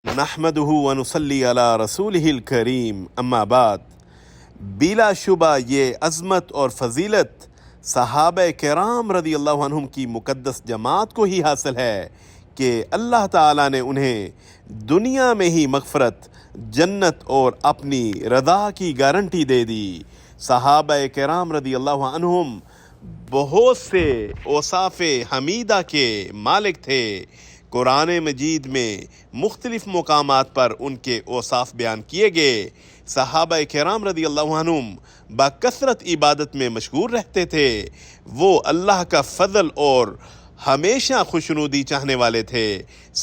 نحمدہ ونصلی علی رسولہ الکریم، اما بعد۔ بلا شبہ یہ عظمت اور فضیلت صحابہ کرام رضی اللہ عنہم کی مقدس جماعت کو ہی حاصل ہے کہ اللہ تعالیٰ نے انہیں دنیا میں ہی مغفرت، جنت اور اپنی رضا کی گارنٹی دے دی۔ صحابہ کرام رضی اللہ عنہم بہت سے اوصاف حمیدہ کے مالک تھے۔ قرآن مجید میں مختلف مقامات پر ان کے اوصاف بیان کیے گئے۔ صحابہ کرام رضی اللہ عنہم بکثرت عبادت میں مشغول رہتے تھے۔ وہ اللہ کا فضل اور ہمیشہ خوشنودی چاہنے والے تھے۔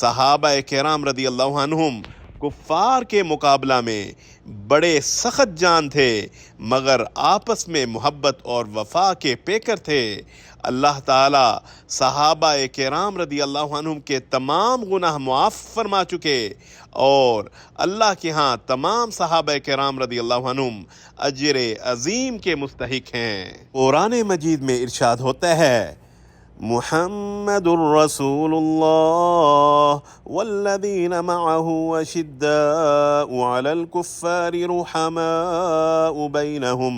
صحابہ کرام رضی اللہ عنہم کفار کے مقابلہ میں بڑے سخت جان تھے، مگر آپس میں محبت اور وفا کے پیکر تھے۔ اللہ تعالیٰ صحابہ کرام رضی اللہ عنہم کے تمام گناہ معاف فرما چکے، اور اللہ کے ہاں تمام صحابہ کرام رضی اللہ عنہم اجر عظیم کے مستحق ہیں۔ قرآن مجید میں ارشاد ہوتا ہے، محمد الرسول اللہ والذین معه اشداء علی الکفار رحماء بینہم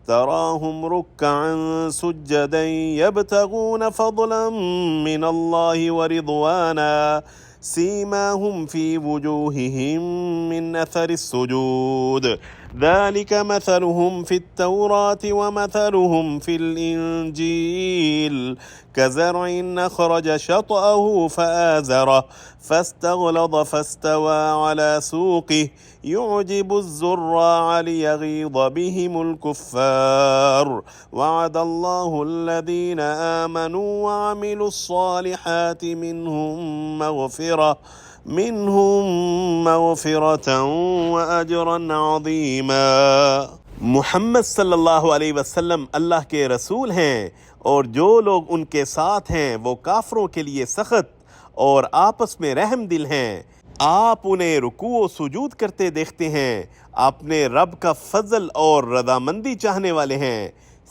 تراهم ركعا سجدا يبتغون فضلا من الله ورضوانا سيماهم في وجوههم من أثر السجود ذلك مثلهم في التوراة ومثلهم في الإنجيل كزرع أخرج شطأه فآزره فاستغلظ فاستوى على سوقه يعجب الزراع ليغيظ بهم الكفار وعد الله الذين آمنوا وعملوا الصالحات منهم مغفرة وأجرا عظيما۔ محمد صلی اللہ علیہ وسلم اللہ کے رسول ہیں، اور جو لوگ ان کے ساتھ ہیں وہ کافروں کے لیے سخت اور آپس میں رحم دل ہیں۔ آپ انہیں رکوع و سجود کرتے دیکھتے ہیں، اپنے رب کا فضل اور رضامندی چاہنے والے ہیں۔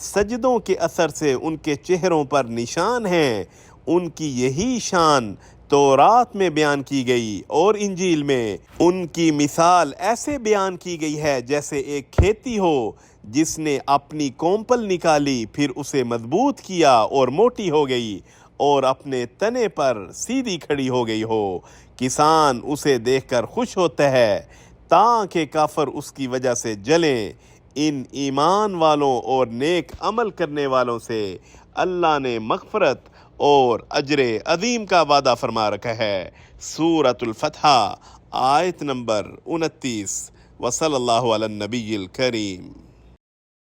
سجدوں کے اثر سے ان کے چہروں پر نشان ہیں۔ ان کی یہی شان تورات میں بیان کی گئی اور انجیل میں۔ ان کی مثال ایسے بیان کی گئی ہے جیسے ایک کھیتی ہو جس نے اپنی کومپل نکالی، پھر اسے مضبوط کیا اور موٹی ہو گئی اور اپنے تنے پر سیدھی کھڑی ہو گئی ہو۔ کسان اسے دیکھ کر خوش ہوتا ہے تاکہ کافر اس کی وجہ سے جلیں۔ ان ایمان والوں اور نیک عمل کرنے والوں سے اللہ نے مغفرت اور اجر عظیم کا وعدہ فرما رکھا ہے۔ سورۃ الفتح آیت نمبر 29۔ وصلی اللہ علی النبی الکریم۔